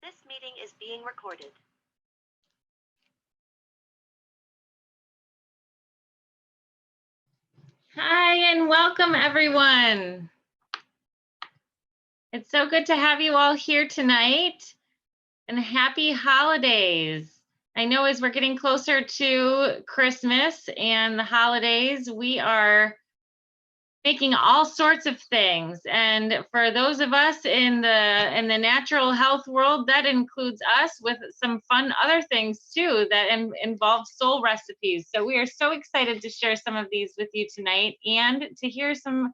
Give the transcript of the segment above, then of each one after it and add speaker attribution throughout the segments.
Speaker 1: This meeting is being recorded.
Speaker 2: Hi, and welcome everyone. It's so good to have you all here tonight, and happy holidays. I know as we're getting closer to Christmas and the holidays, we are making all sorts of things. And for those of us in the natural health world, that includes us with some fun other things too that involve soul recipes. So we are so excited to share some of these with you tonight and to hear some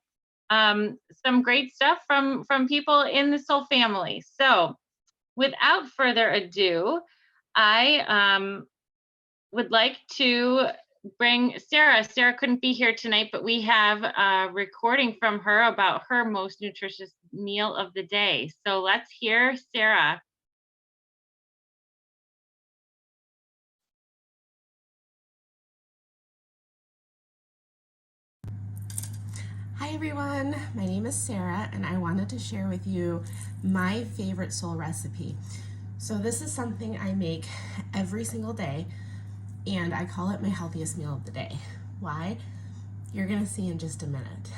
Speaker 2: great stuff from people in the soul family. So without further ado, I would like to bring Sarah. Sarah couldn't be here tonight, but we have a recording from her about her most nutritious meal of the day. So let's hear Sarah.
Speaker 3: Hi everyone, my name is Sarah and I wanted to share with you my favorite soul recipe. So this is something I make every single day and I call it my healthiest meal of the day. Why? You're gonna see in just a minute,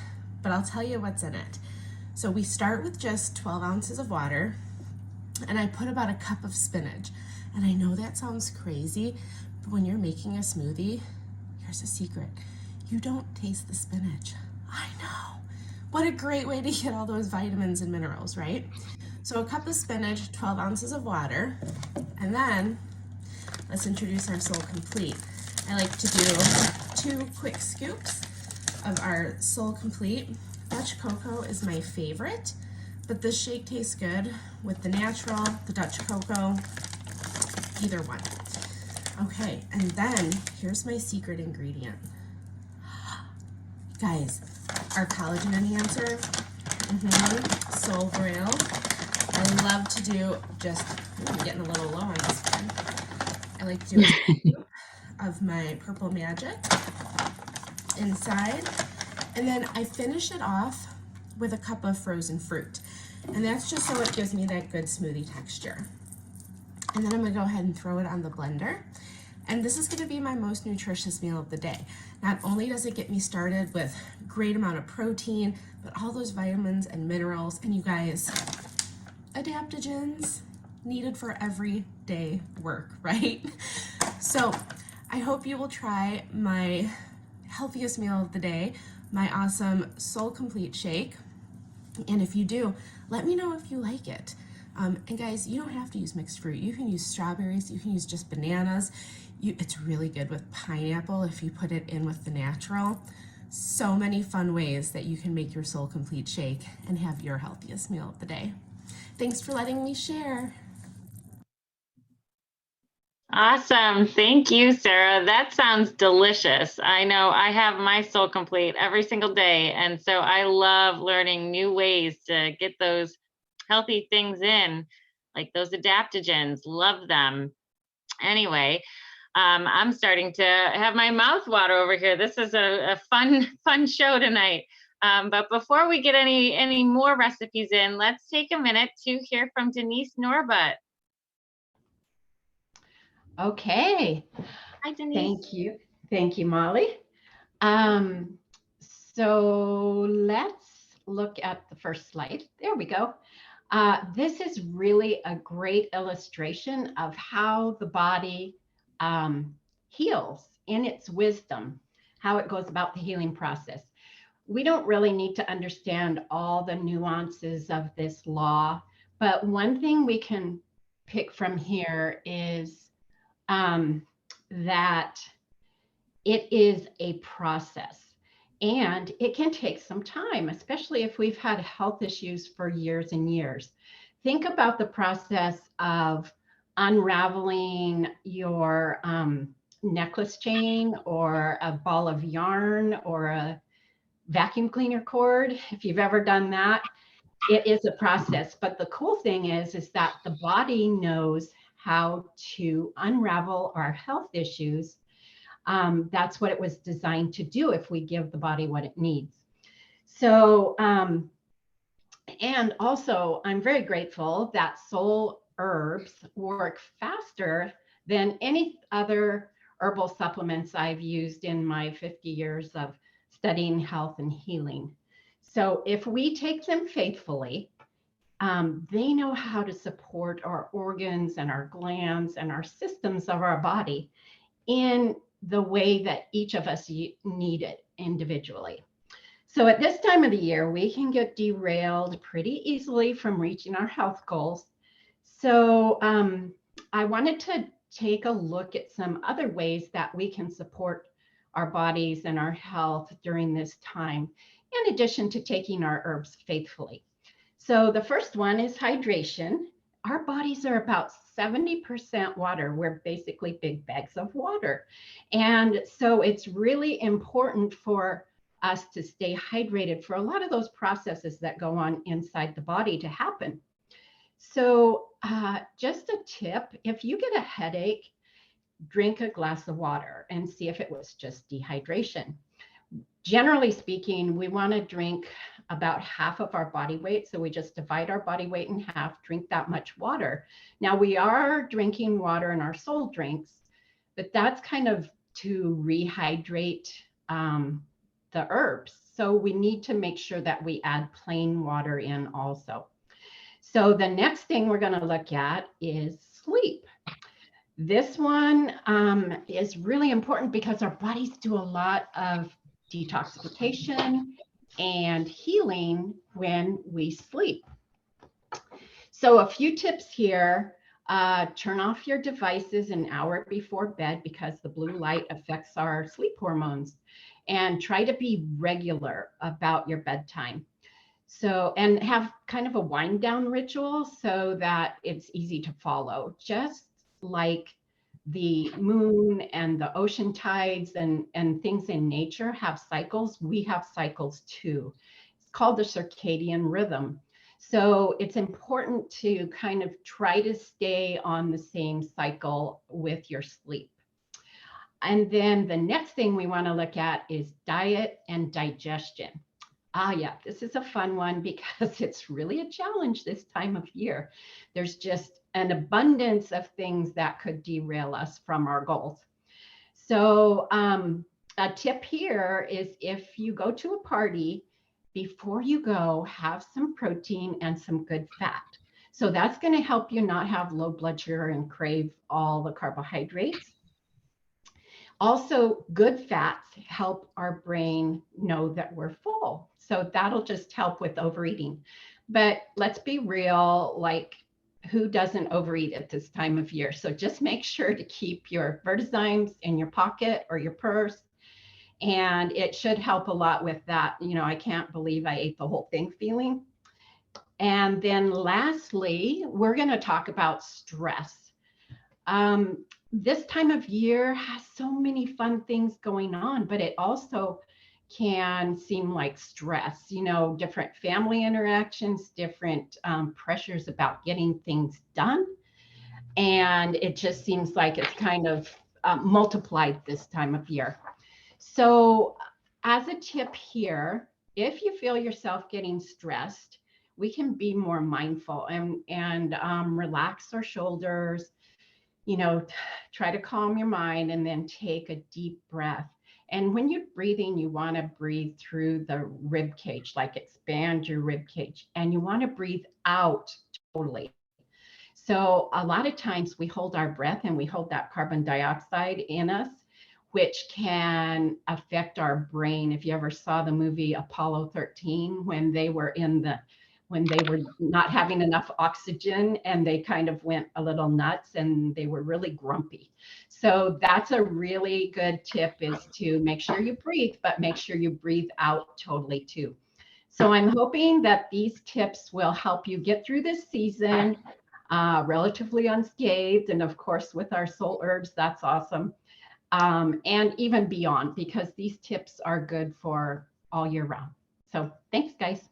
Speaker 3: but I'll tell you what's in it. So we start with just 12 ounces of water and I put about a cup of spinach. And I know that sounds crazy, but when you're making a smoothie, here's a secret. You don't taste the spinach. I know. What a great way to get all those vitamins and minerals, right? So a cup of spinach, 12 ounces of water, and then let's introduce our Solle Complete. I like to do 2 quick scoops of our Solle Complete. Dutch cocoa is my favorite, but this shake tastes good with the natural, the Dutch cocoa, either one. Okay, and then here's my secret ingredient. Guys, our collagen enhancer, Soul Braille. I love to do I'm getting a little low on this one. I like to do a scoop of my Purple Magic inside. And then I finish it off with a cup of frozen fruit. And that's just so it gives me that good smoothie texture. And then I'm gonna go ahead and throw it on the blender. And this is gonna be my most nutritious meal of the day. Not only does it get me started with great amount of protein, but all those vitamins and minerals, and you guys, adaptogens needed for everyday work, right? So I hope you will try my healthiest meal of the day, my awesome Solle Complete shake. And if you do, let me know if you like it. And guys, you don't have to use mixed fruit. You can use strawberries, you can use just bananas. It's really good with pineapple if you put it in with the natural. So many fun ways that you can make your Solle Complete shake and have your healthiest meal of the day. Thanks for letting me share.
Speaker 2: Awesome. Thank you, Sarah. That sounds delicious. I know I have my Solle Complete every single day. And so I love learning new ways to get those healthy things in, like those adaptogens. Love them. Anyway, I'm starting to have my mouth water over here. This is a fun show tonight. But before we get any more recipes in, let's take a minute to hear from Denise Norbut.
Speaker 4: Okay.
Speaker 2: Hi, Denise.
Speaker 4: Thank you, Molly. So let's look at the first slide. There we go. This is really a great illustration of how the body heals in its wisdom, how it goes about the healing process. We don't really need to understand all the nuances of this law, but one thing we can pick from here is that it is a process and it can take some time, especially if we've had health issues for years and years. Think about the process of unraveling your necklace chain or a ball of yarn or a vacuum cleaner cord. If you've ever done that, it is a process. But the cool thing is that the body knows how to unravel our health issues. That's what it was designed to do if we give the body what it needs. So, and also I'm very grateful that Soul herbs work faster than any other herbal supplements I've used in my 50 years of studying health and healing. So if we take them faithfully, they know how to support our organs and our glands and our systems of our body in the way that each of us need it individually. So at this time of the year, we can get derailed pretty easily from reaching our health goals. So I wanted to take a look at some other ways that we can support our bodies and our health during this time, in addition to taking our herbs faithfully. So the first one is hydration. Our bodies are about 70% water. We're basically big bags of water. And so it's really important for us to stay hydrated for a lot of those processes that go on inside the body to happen. So just a tip, if you get a headache, drink a glass of water and see if it was just dehydration. Generally speaking, we want to drink about half of our body weight. So we just divide our body weight in half, drink that much water. Now we are drinking water in our soul drinks, but that's kind of to rehydrate the herbs. So we need to make sure that we add plain water in also. So the next thing we're going to look at is sleep. This one is really important because our bodies do a lot of detoxification and healing when we sleep. So a few tips here. Turn off your devices an hour before bed because the blue light affects our sleep hormones, and try to be regular about your bedtime. So, and have kind of a wind down ritual so that it's easy to follow, just like the moon and the ocean tides and things in nature have cycles. We have cycles too. It's called the circadian rhythm. So it's important to kind of try to stay on the same cycle with your sleep. And then the next thing we want to look at is diet and digestion. Yeah, this is a fun one because it's really a challenge this time of year. There's just an abundance of things that could derail us from our goals. So a tip here is if you go to a party, before you go, have some protein and some good fat. So that's going to help you not have low blood sugar and crave all the carbohydrates. Also, good fats help our brain know that we're full. So that'll just help with overeating. But let's be real, like who doesn't overeat at this time of year? So just make sure to keep your Vertizymes in your pocket or your purse. And it should help a lot with that. You know, I can't believe I ate the whole thing feeling. And then lastly, we're going to talk about stress. This time of year has so many fun things going on, but it also can seem like stress, you know, different family interactions, different pressures about getting things done. And it just seems like it's kind of multiplied this time of year. So as a tip here, if you feel yourself getting stressed, we can be more mindful and relax our shoulders, you know, try to calm your mind and then take a deep breath. And when you're breathing, you want to breathe through the rib cage, like expand your rib cage, and you want to breathe out totally. So a lot of times we hold our breath and we hold that carbon dioxide in us, which can affect our brain. If you ever saw the movie Apollo 13, when they were not having enough oxygen and they kind of went a little nuts and they were really grumpy. So that's a really good tip, is to make sure you breathe, but make sure you breathe out totally too. So I'm hoping that these tips will help you get through this season relatively unscathed. And of course, with our soul herbs, that's awesome. And even beyond, because these tips are good for all year round. So thanks, guys.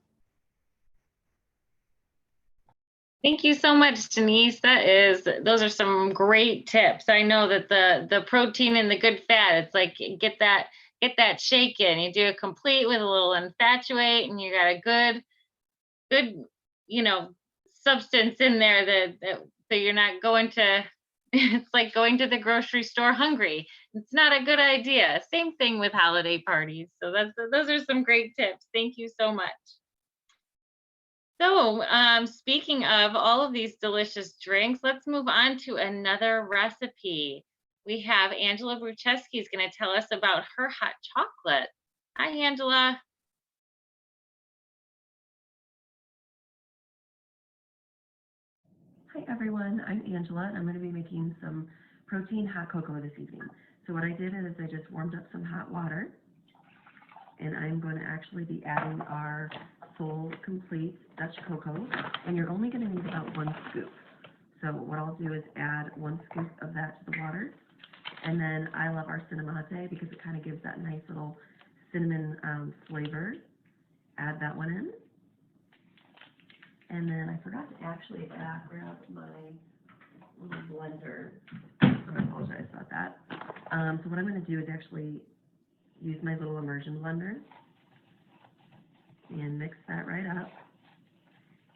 Speaker 2: Thank you so much, Denise. Those are some great tips. I know that the protein and the good fat, it's like get that shake in. You do a complete with a little infatuate, and you got a good, you know, substance in there that So you're not going to, it's like going to the grocery store hungry. It's not a good idea. Same thing with holiday parties. So those are some great tips. Thank you so much. So speaking of all of these delicious drinks, let's move on to another recipe. We have Angela Brucheski is going to tell us about her hot chocolate. Hi, Angela.
Speaker 5: Hi everyone, I'm Angela and I'm going to be making some protein hot cocoa this evening. So what I did is I just warmed up some hot water and I'm going to actually be adding our Solle Complete Dutch cocoa, and you're only going to need about 1 scoop. So what I'll do is add 1 scoop of that to the water, and then I love our cinnamate because it kind of gives that nice little cinnamon flavor. Add that one in. And then I forgot to actually grab my little blender. I apologize about that. So what I'm going to do is actually use my little immersion blender and mix that right up.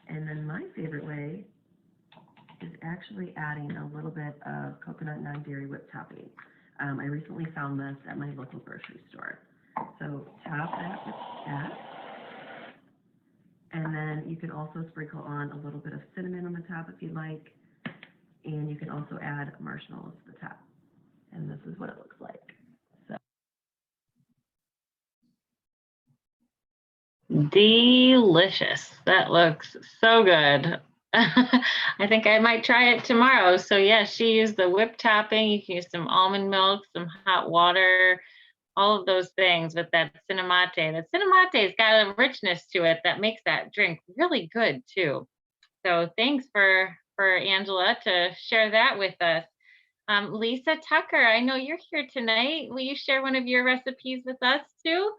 Speaker 5: And then my favorite way is actually adding a little bit of coconut non-dairy whipped topping. I recently found this at my local grocery store. So top that with that. And then you can also sprinkle on a little bit of cinnamon on the top if you like. And you can also add marshmallows to the top. And this is what it looks like. So.
Speaker 2: Delicious. That looks so good. I think I might try it tomorrow. So yeah, she used the whipped topping. You can use some almond milk, some hot water, all of those things with that cinnamate. The cinnamote's got a richness to it that makes that drink really good too. So thanks for Angela to share that with us. Lisa Tucker, I know you're here tonight. Will you share one of your recipes with us too?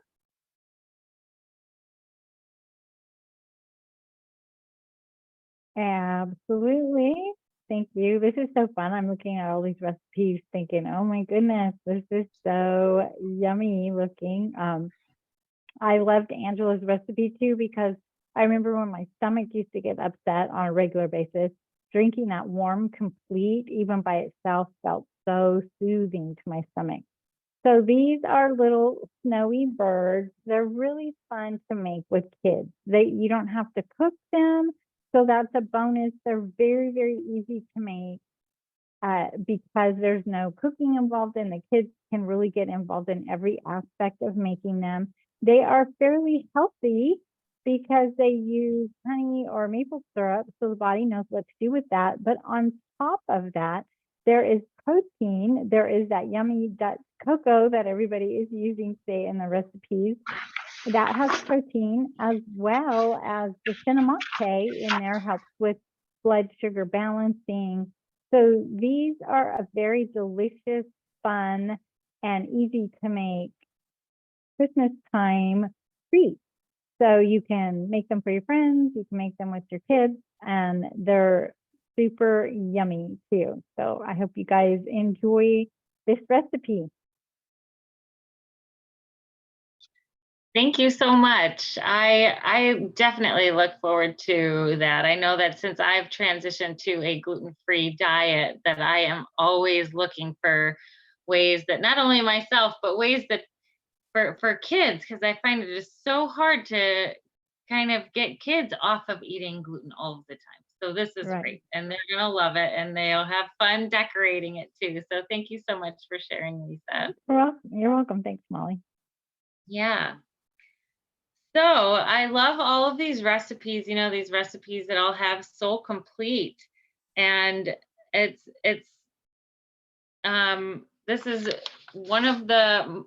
Speaker 6: Absolutely. Thank you. This is so fun. I'm looking at all these recipes thinking, oh my goodness, this is so yummy looking. I loved Angela's recipe too, because I remember when my stomach used to get upset on a regular basis, drinking that warm complete, even by itself, felt so soothing to my stomach. So these are little snowy birds. They're really fun to make with kids. You don't have to cook them. So that's a bonus. They're very, very easy to make because there's no cooking involved, and the kids can really get involved in every aspect of making them. They are fairly healthy because they use honey or maple syrup, so the body knows what to do with that. But on top of that, there is protein. There is that yummy Dutch cocoa that everybody is using today in the recipes. That has protein, as well as the cinnamate in there helps with blood sugar balancing. So these are a very delicious, fun, and easy to make Christmas time treat. So you can make them for your friends, you can make them with your kids, and they're super yummy too. So I hope you guys enjoy this recipe.
Speaker 2: Thank you so much. I definitely look forward to that. I know that since I've transitioned to a gluten-free diet, that I am always looking for ways that not only myself, but ways that for kids, because I find it is so hard to kind of get kids off of eating gluten all of the time. So this is great, and they're gonna love it, and they'll have fun decorating it too. So thank you so much for sharing, Lisa.
Speaker 6: You're welcome. Thanks, Molly.
Speaker 2: Yeah. So I love all of these recipes, you know, these recipes that all have Solle Complete. And this is one of the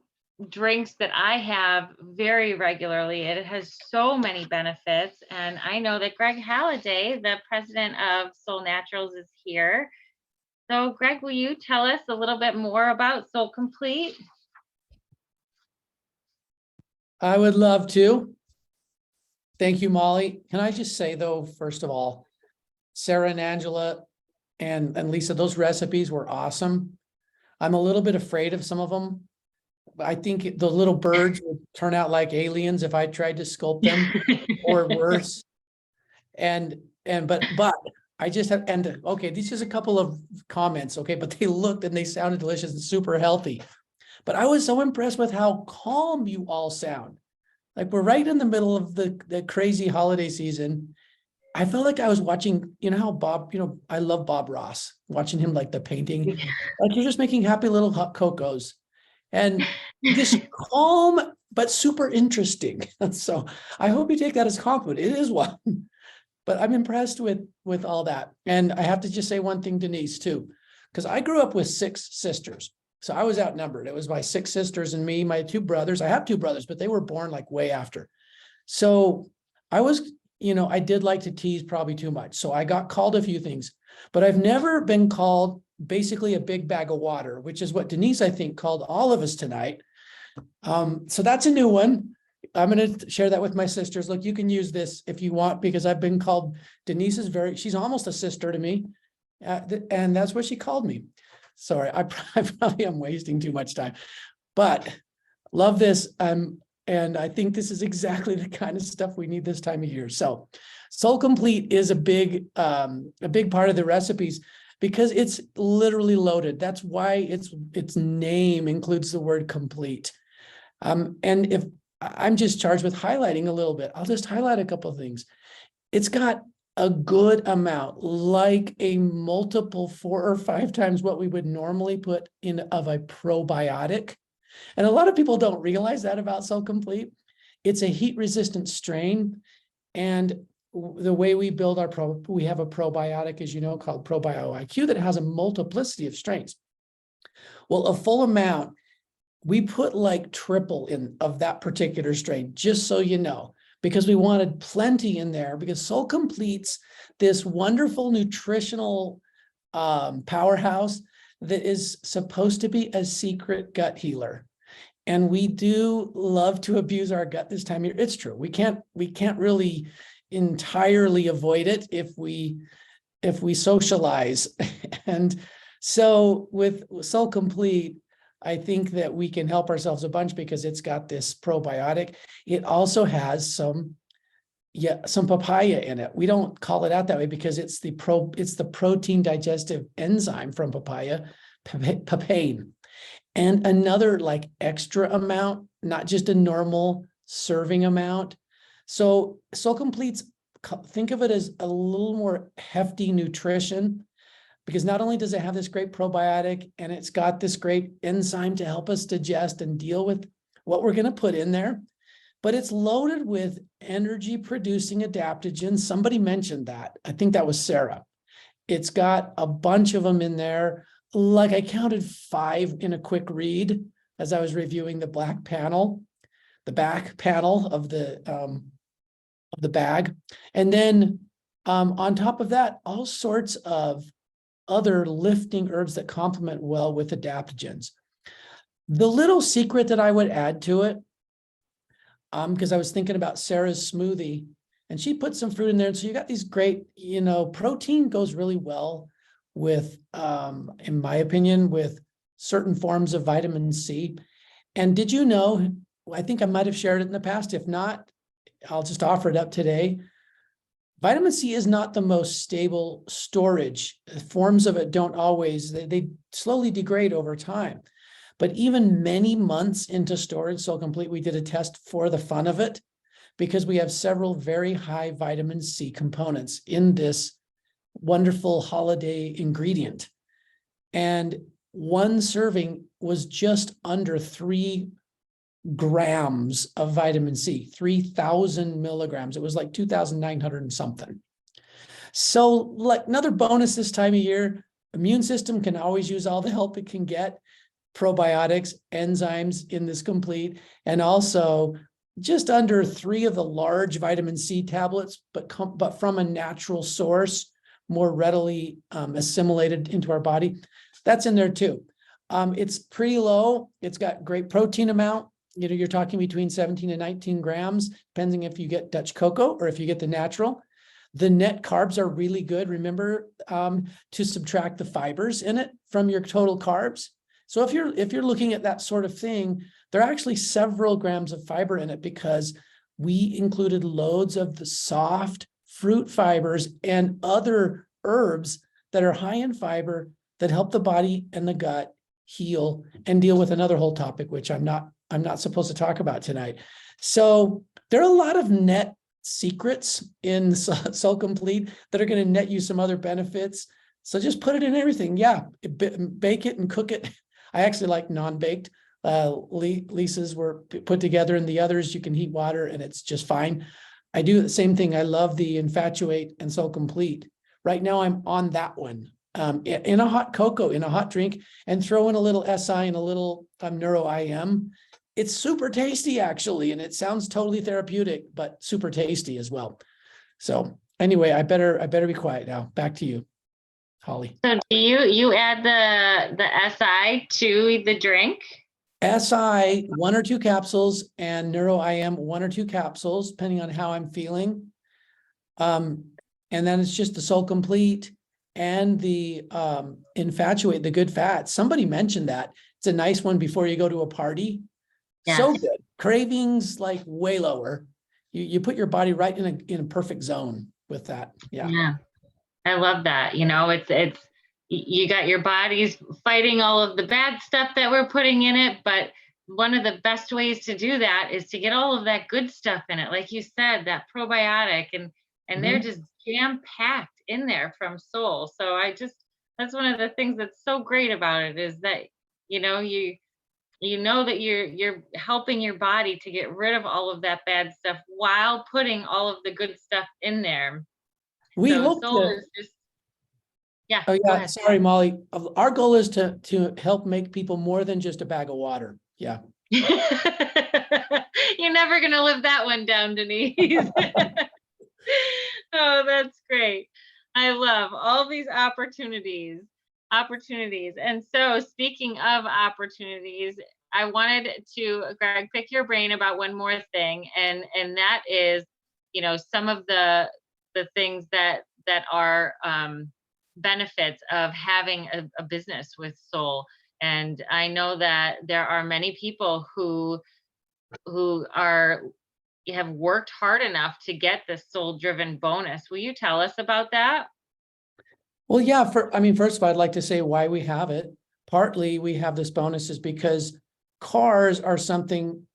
Speaker 2: drinks that I have very regularly. It has so many benefits. And I know that Greg Halliday, the president of Soul Naturals, is here. So Greg, will you tell us a little bit more about Solle Complete?
Speaker 7: I would love to. Thank you, Molly. Can I just say, though, first of all, Sarah and Angela and Lisa, those recipes were awesome. I'm a little bit afraid of some of them. I think the little birds would turn out like aliens if I tried to sculpt them or worse. But I just have, and okay, these is a couple of comments, okay, but they looked and they sounded delicious and super healthy. But I was so impressed with how calm you all sound. Like we're right in the middle of the crazy holiday season. I felt like I was watching, you know how Bob, I love Bob Ross, watching him like the painting, like you're just making happy little hot cocos and just calm, but super interesting. So I hope you take that as compliment. It is one. But I'm impressed with all that. And I have to just say one thing, Denise, too, because I grew up with 6 sisters. So I was outnumbered. It was my 6 sisters and me, my 2 brothers. I have 2 brothers, but they were born like way after. So I was, I did like to tease probably too much. So I got called a few things, but I've never been called basically a big bag of water, which is what Denise, I think, called all of us tonight. So that's a new one. I'm going to share that with my sisters. Look, you can use this if you want, because I've been called, Denise is she's almost a sister to me. And that's what she called me. Sorry, I probably am wasting too much time, but love this. And I think this is exactly the kind of stuff we need this time of year. So Solle Complete is a big part of the recipes because it's literally loaded. That's why its name includes the word complete. And if I'm just charged with highlighting a little bit, I'll just highlight a couple of things. It's got a good amount, like a multiple 4 or 5 times what we would normally put in of a probiotic. And a lot of people don't realize that about Solle Complete. It's a heat-resistant strain. And the way we build we have a probiotic, as you know, called ProbioIQ that has a multiplicity of strains. Well, a full amount, we put like triple in of that particular strain, just so you know, because we wanted plenty in there, because Solle Completes this wonderful nutritional powerhouse that is supposed to be a secret gut healer. And we do love to abuse our gut this time of year. It's true. We can't really entirely avoid it if we socialize. And so with Solle Complete, I think that we can help ourselves a bunch because it's got this probiotic. It also has some papaya in it. We don't call it out that way because it's the protein digestive enzyme from papaya, papain. And another like extra amount, not just a normal serving amount. So Solle Completes, think of it as a little more hefty nutrition, because not only does it have this great probiotic and it's got this great enzyme to help us digest and deal with what we're going to put in there, but it's loaded with energy producing adaptogens. Somebody mentioned that. I think that was Sarah. It's got a bunch of them in there. Like I counted 5 in a quick read as I was reviewing the back panel of the bag. And then on top of that, all sorts of other lifting herbs that complement well with adaptogens. The little secret that I would add to it, because I was thinking about Sarah's smoothie, and she put some fruit in there. And so you got these great, protein goes really well with, in my opinion, with certain forms of vitamin C. And did you know, I think I might have shared it in the past. If not, I'll just offer it up today. Vitamin C is not the most stable storage. Forms of it don't always, they slowly degrade over time. But even many months into storage, Solle Complete, we did a test for the fun of it, because we have several very high vitamin C components in this wonderful holiday ingredient. And one serving was just under 3 grams of vitamin C, 3,000 milligrams. It was like 2,900 and something. So like another bonus this time of year, immune system can always use all the help it can get. Probiotics, enzymes in this complete, and also just under 3 of the large vitamin C tablets, but from a natural source, more readily assimilated into our body. That's in there too. It's pretty low. It's got great protein amount. You're talking between 17 and 19 grams, depending if you get Dutch cocoa or if you get the natural. The net carbs are really good. Remember to subtract the fibers in it from your total carbs. So if you're looking at that sort of thing, there are actually several grams of fiber in it because we included loads of the soft fruit fibers and other herbs that are high in fiber that help the body and the gut heal and deal with another whole topic, which I'm not supposed to talk about tonight. So there are a lot of net secrets in Solle Complete that are going to net you some other benefits. So just put it in everything. Yeah, bake it and cook it. I actually like non-baked. Lisa's were put together, and the others you can heat water and it's just fine. I do the same thing. I love the Infatuate and Solle Complete. Right now I'm on that one. In a hot cocoa, in a hot drink, and throw in a little SI and a little Neuro-IM. It's super tasty actually, and it sounds totally therapeutic, but super tasty as well. So anyway, I better be quiet now. Back to you, Holly.
Speaker 2: So do you add the SI to the drink?
Speaker 7: SI 1 or 2 capsules and Neuro-IM 1 or 2 capsules, depending on how I'm feeling. And then it's just the Solle Complete and the Infatuate, the good fats. Somebody mentioned that. It's a nice one before you go to a party.
Speaker 2: Yes.
Speaker 7: So good. Cravings like way lower. You put your body right in a perfect zone with that. Yeah.
Speaker 2: I love that. You know, it's you got your bodies fighting all of the bad stuff that we're putting in it, but one of the best ways to do that is to get all of that good stuff in it. Like you said, that probiotic, and they're just jam-packed in there from Solle. So that's one of the things that's so great about it, is that, you know, you know that you're helping your body to get rid of all of that bad stuff while putting all of the good stuff in there.
Speaker 7: We
Speaker 2: So
Speaker 7: hope
Speaker 2: Solle
Speaker 7: to.
Speaker 2: is just, yeah.
Speaker 7: Oh
Speaker 2: go
Speaker 7: yeah,
Speaker 2: ahead.
Speaker 7: sorry, Molly. Our goal is to help make people more than just a bag of water. Yeah.
Speaker 2: You're never gonna live that one down, Denise. Oh, that's great. I love all these opportunities. And so speaking of opportunities, I wanted to, Greg, pick your brain about one more thing. And that is, you know, some of the things that are benefits of having a business with Solle. And I know that there are many people who have worked hard enough to get the Solle driven bonus. Will you tell us about that?
Speaker 7: Well, yeah, first of all, I'd like to say why we have it. Partly we have this bonus is because cars are something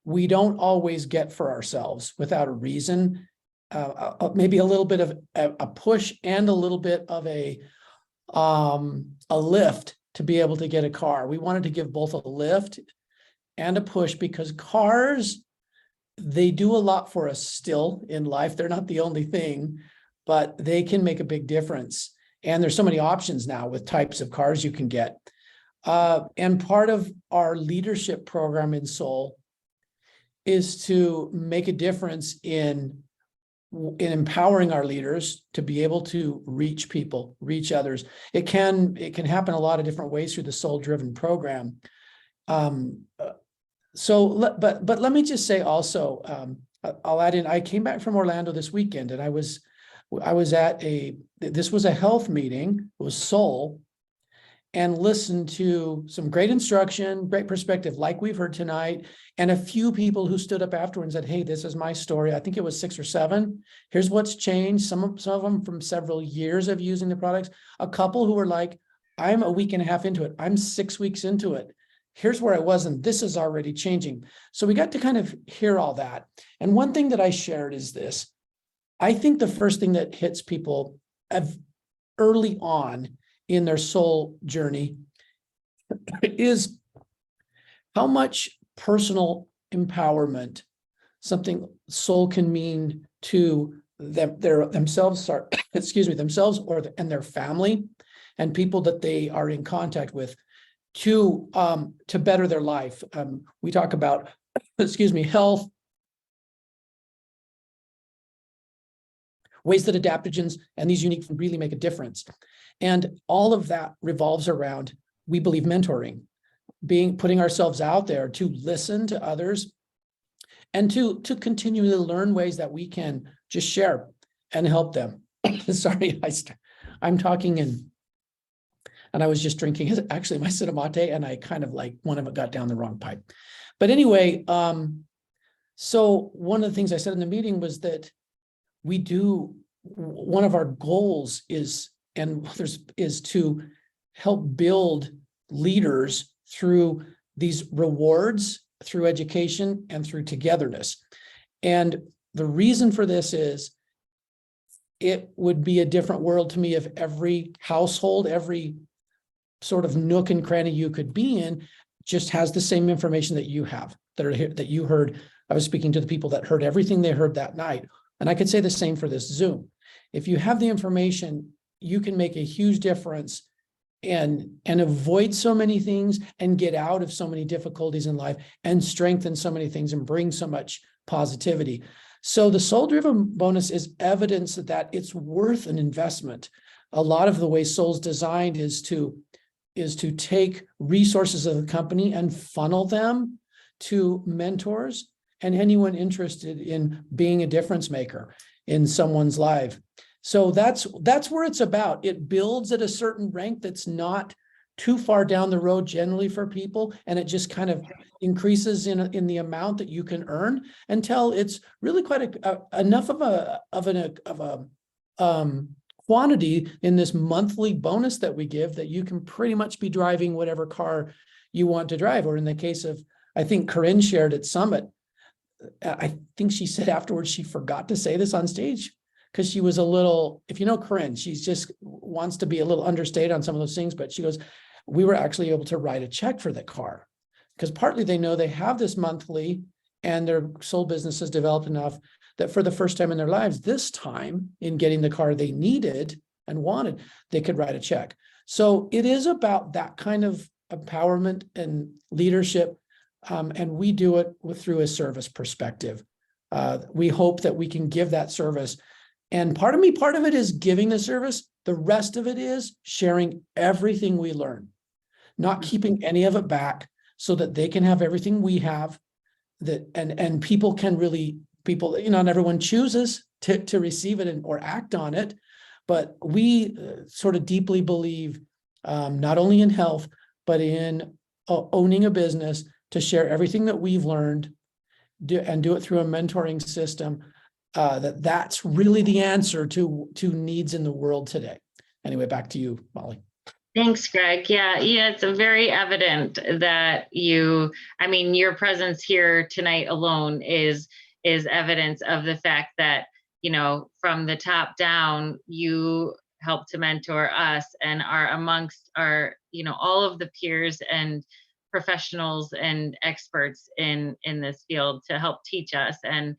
Speaker 7: we don't always get for ourselves without a reason. Maybe a little bit of a push and a little bit of a lift to be able to get a car. We wanted to give both a lift and a push because cars, they do a lot for us still in life. They're not the only thing, but they can make a big difference. And there's so many options now with types of cars you can get. And part of our leadership program in Solle is to make a difference in empowering our leaders to be able to reach people, reach others. It can happen a lot of different ways through the Solle driven program. But let me just say also, I'll add in, I came back from Orlando this weekend and I was at this was a health meeting, it was Solle, and listened to some great instruction, great perspective, like we've heard tonight, and a few people who stood up afterwards and said, hey, this is my story. I think it was 6 or 7. Here's what's changed. Some of them from several years of using the products. A couple who were like, I'm a week and a half into it. I'm 6 weeks into it. Here's where I was, and this is already changing. So we got to kind of hear all that. And one thing that I shared is this. I think the first thing that hits people early on in their Solle journey is how much personal empowerment something Solle can mean to themselves and their family and people that they are in contact with to better their life. We talk about, health, ways that adaptogens and these unique really make a difference. And all of that revolves around, we believe, mentoring, putting ourselves out there to listen to others and to continually learn ways that we can just share and help them. Sorry, I'm talking and I was just drinking actually my cinnamate and I kind of like one of them got down the wrong pipe. But anyway, so one of the things I said in the meeting was that we do one of our goals is to help build leaders through these rewards, through education, and through togetherness. And the reason for this is it would be a different world to me if every household, every sort of nook and cranny you could be in just has the same information that you have, that you heard. I was speaking to the people that heard everything they heard that night. And I could say the same for this Zoom. If you have the information, you can make a huge difference and avoid so many things and get out of so many difficulties in life and strengthen so many things and bring so much positivity. So the soul-driven bonus is evidence that it's worth an investment. A lot of the way Soul's designed is to take resources of the company and funnel them to mentors and anyone interested in being a difference maker in someone's life. So that's where it's about. It builds at a certain rank that's not too far down the road generally for people, and it just kind of increases in the amount that you can earn until it's really quite enough of a quantity in this monthly bonus that we give that you can pretty much be driving whatever car you want to drive. Or in the case of, I think Corinne shared at Summit, I think she said afterwards she forgot to say this on stage because she was a little, if you know Corinne, she's just wants to be a little understated on some of those things, but she goes, we were actually able to write a check for the car because partly they know they have this monthly and their soul business has developed enough that for the first time in their lives, this time in getting the car they needed and wanted, they could write a check. So it is about that kind of empowerment and leadership. And we do it through a service perspective. We hope that we can give that service. And part of it is giving the service. The rest of it is sharing everything we learn, not keeping any of it back so that they can have everything we have, and people can really, not everyone chooses to receive it or act on it, but we sort of deeply believe not only in health, but in owning a business to share everything that we've learned and do it through a mentoring system. That's really the answer to needs in the world today. Anyway, back to you, Molly.
Speaker 2: Thanks, Greg. Yeah, it's very evident that your presence here tonight alone is evidence of the fact that, from the top down, you help to mentor us and are amongst our, all of the peers and professionals and experts in this field to help teach us and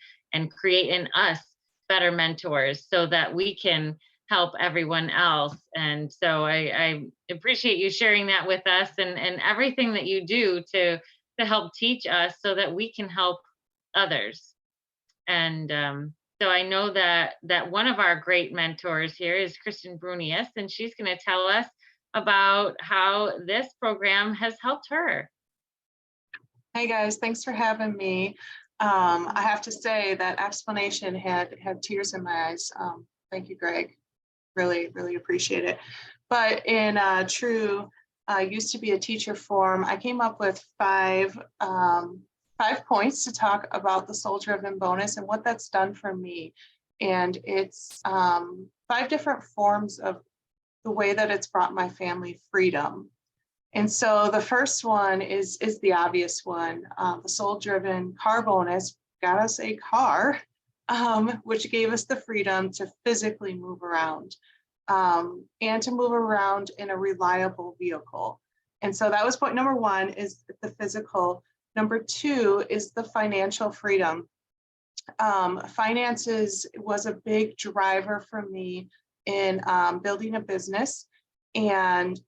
Speaker 2: create in us better mentors so that we can help everyone else. And so I appreciate you sharing that with us and everything that you do to help teach us so that we can help others. And so I know that one of our great mentors here is Kristen Brunius, and she's going to tell us about how this program has helped her.
Speaker 8: Hey guys, thanks for having me. I have to say that explanation had tears in my eyes. Thank you, Greg. Really, really appreciate it. But in true, used to be a teacher form, I came up with five points to talk about the soul-driven bonus and what that's done for me. And it's 5 different forms of the way that it's brought my family freedom. And so the first one is the obvious one. The soul-driven car bonus got us a car, which gave us the freedom to physically move around and to move around in a reliable vehicle. And so that was point number 1, is the physical. Number 2 is the financial freedom. Finances was a big driver for me in building a business. And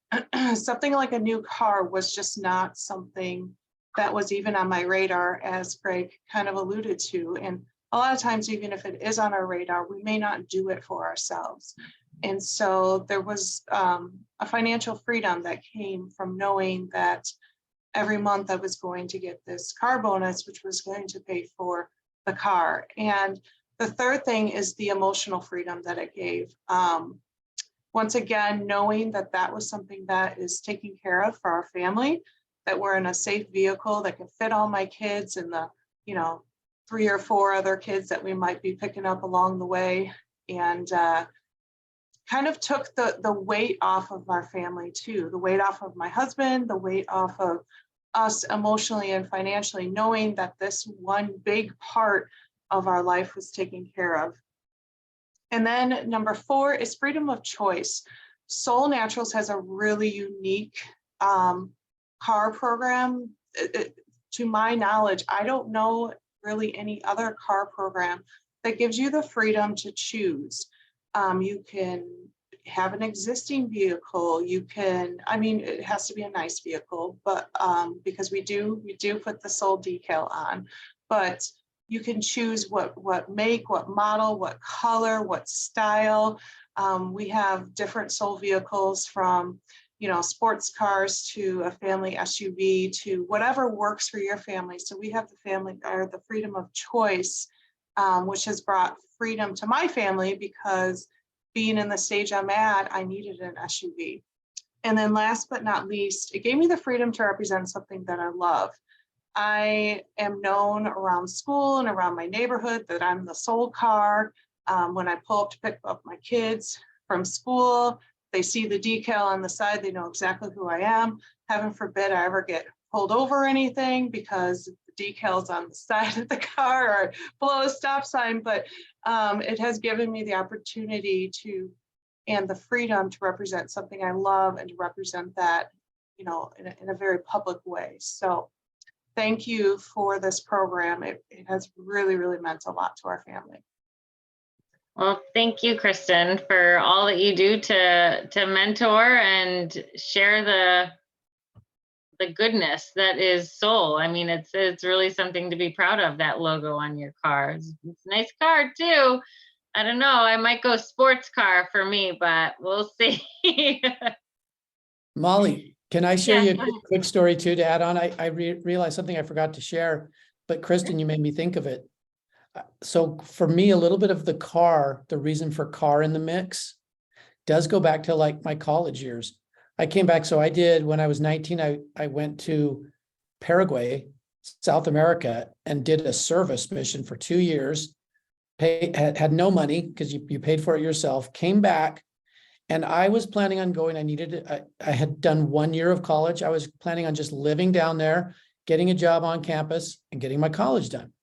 Speaker 8: something like a new car was just not something that was even on my radar, as Greg kind of alluded to. And a lot of times, even if it is on our radar, we may not do it for ourselves. And so there was a financial freedom that came from knowing that every month I was going to get this car bonus, which was going to pay for the car. And the third thing is the emotional freedom that it gave. Once again, knowing that that was something that is taken care of for our family, that we're in a safe vehicle that can fit all my kids and the, 3 or 4 other kids that we might be picking up along the way. and kind of took the weight off of our family too, the weight off of my husband, the weight off of us emotionally and financially, knowing that this one big part of our life was taken care of. And then number 4 is freedom of choice. Soul Naturals has a really unique car program. To my knowledge, I don't know really any other car program that gives you the freedom to choose. You can have an existing vehicle. You can, I mean, it has to be a nice vehicle, but because we do put the Soul decal on, but you can choose what make, what model, what color, what style. We have different Soul vehicles from, you know, sports cars to a family SUV to whatever works for your family. So we have the freedom of choice, which has brought freedom to my family, because being in the stage I'm at, I needed an SUV. And then last but not least, it gave me the freedom to represent something that I love. I am known around school and around my neighborhood that I'm the Soul car. When I pull up to pick up my kids from school, they see the decal on the side, they know exactly who I am. Heaven forbid I ever get pulled over or anything because the decals on the side of the car or below a stop sign, but it has given me the opportunity to, and the freedom to represent something I love and to represent that, you know, in a very public way. So thank you for this program. It has really, really meant a lot to our family.
Speaker 2: Well, thank you, Kristen, for all that you do to mentor and share the goodness that is Soul. I mean, it's really something to be proud of, that logo on your car. It's a nice car too. I don't know, I might go sports car for me, but we'll see.
Speaker 7: Molly, can I share
Speaker 2: Yeah,
Speaker 7: you
Speaker 2: go
Speaker 7: a
Speaker 2: ahead.
Speaker 7: quick story too to add on? I realized something I forgot to share, but Kristen, you made me think of it. So for me, a little bit of the reason for car in the mix does go back to like my college years. I came back. So I did, when I was 19, I went to Paraguay, South America, and did a service mission for 2 years. Had no money because you paid for it yourself, came back, and I was planning on going. I had done 1 year of college. I was planning on just living down there, getting a job on campus and getting my college done.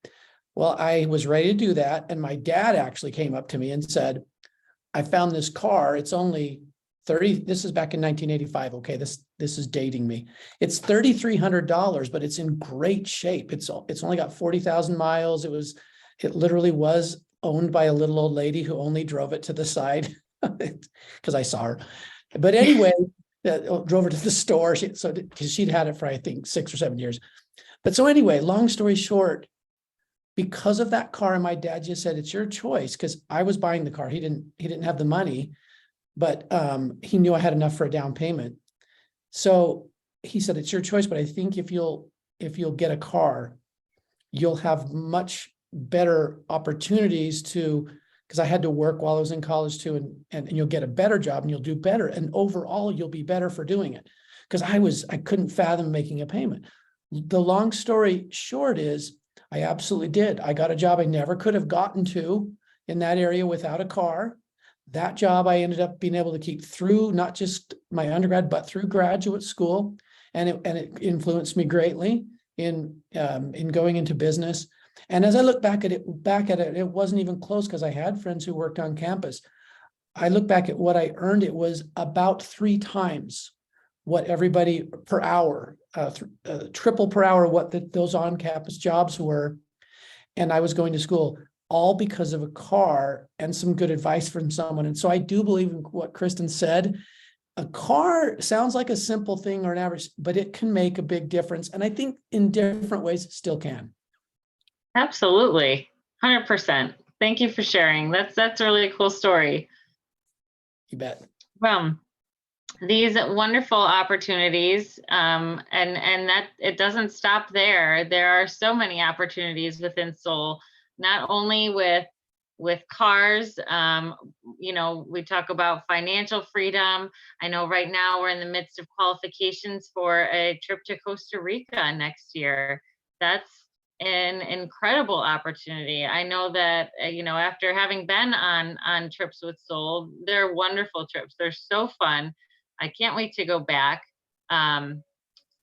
Speaker 7: Well, I was ready to do that. And my dad actually came up to me and said, I found this car. It's only 30, this is back in 1985. Okay, this is dating me. It's $3,300, but it's in great shape. It's only got 40,000 miles. It literally was owned by a little old lady who only drove it to the side because I saw her. But anyway, drove her to the store. Because she'd had it for, I think, 6 or 7 years. But so anyway, long story short, because of that car, and my dad just said, it's your choice, because I was buying the car. He didn't have the money, but he knew I had enough for a down payment. So he said, it's your choice, but I think if you'll get a car, you'll have much better opportunities because I had to work while I was in college too, and you'll get a better job and you'll do better. And overall, you'll be better for doing it. Because I couldn't fathom making a payment. The long story short is, I absolutely did. I got a job I never could have gotten to in that area without a car. That job I ended up being able to keep through not just my undergrad, but through graduate school. And it influenced me greatly in going into business. And as I look back at it, it wasn't even close, because I had friends who worked on campus. I look back at what I earned, it was about 3 times what everybody per hour, triple per hour, what those on-campus jobs were. And I was going to school all because of a car and some good advice from someone. And so I do believe in what Kristen said. A car sounds like a simple thing or an average, but it can make a big difference. And I think in different ways it still can.
Speaker 2: Absolutely. 100%. Thank you for sharing. That's a really cool story.
Speaker 7: You bet.
Speaker 2: Well, these wonderful opportunities, and that it doesn't stop there. There are so many opportunities within Soul, not only with cars. You know, we talk about financial freedom. I know right now we're in the midst of qualifications for a trip to Costa Rica next year. That's an incredible opportunity. I know that, you know, after having been on trips with Soul, they're wonderful trips. They're so fun. I can't wait to go back.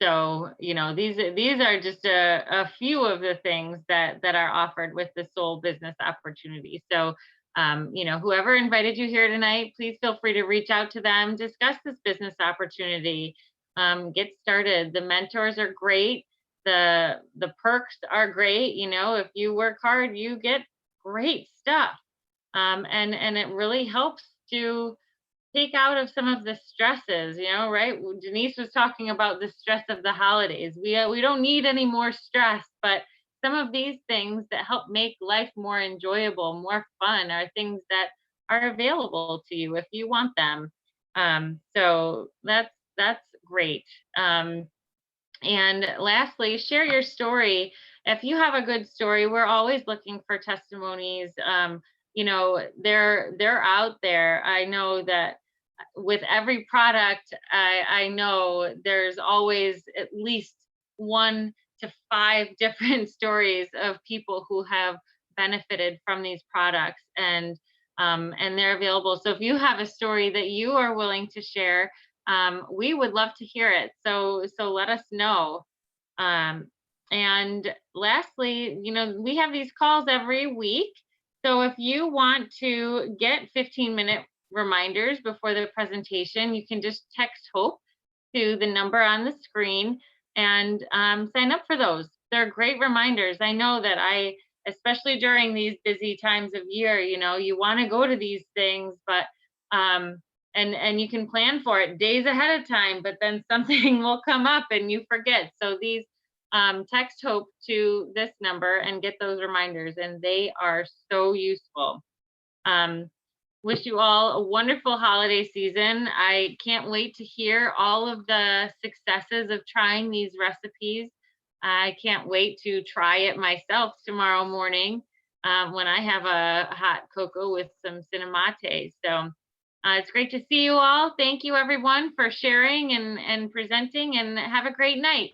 Speaker 2: So, you know, these are just a few of the things that are offered with the Soul business opportunity. So, you know, whoever invited you here tonight, please feel free to reach out to them, discuss this business opportunity, get started. The mentors are great. The perks are great. You know, if you work hard, you get great stuff. And it really helps to take out of some of the stresses, you know, right? Denise was talking about the stress of the holidays. We don't need any more stress, but some of these things that help make life more enjoyable, more fun, are things that are available to you if you want them. So that's great. And lastly, share your story. If you have a good story, we're always looking for testimonies. You know, they're out there. I know that with every product, I know there's always at least 1 to 5 different stories of people who have benefited from these products, and they're available. So if you have a story that you are willing to share, we would love to hear it. So let us know. And lastly, you know, we have these calls every week. So if you want to get 15-minute reminders before the presentation, you can just text HOPE to the number on the screen and sign up for those. They're great reminders. I know that especially during these busy times of year, you know, you want to go to these things, but and you can plan for it days ahead of time, but then something will come up and you forget. So these text HOPE to this number and get those reminders, and they are so useful. Wish you all a wonderful holiday season. I can't wait to hear all of the successes of trying these recipes. I can't wait to try it myself tomorrow morning when I have a hot cocoa with some cinnamate. So it's great to see you all. Thank you everyone for sharing and presenting, and have a great night.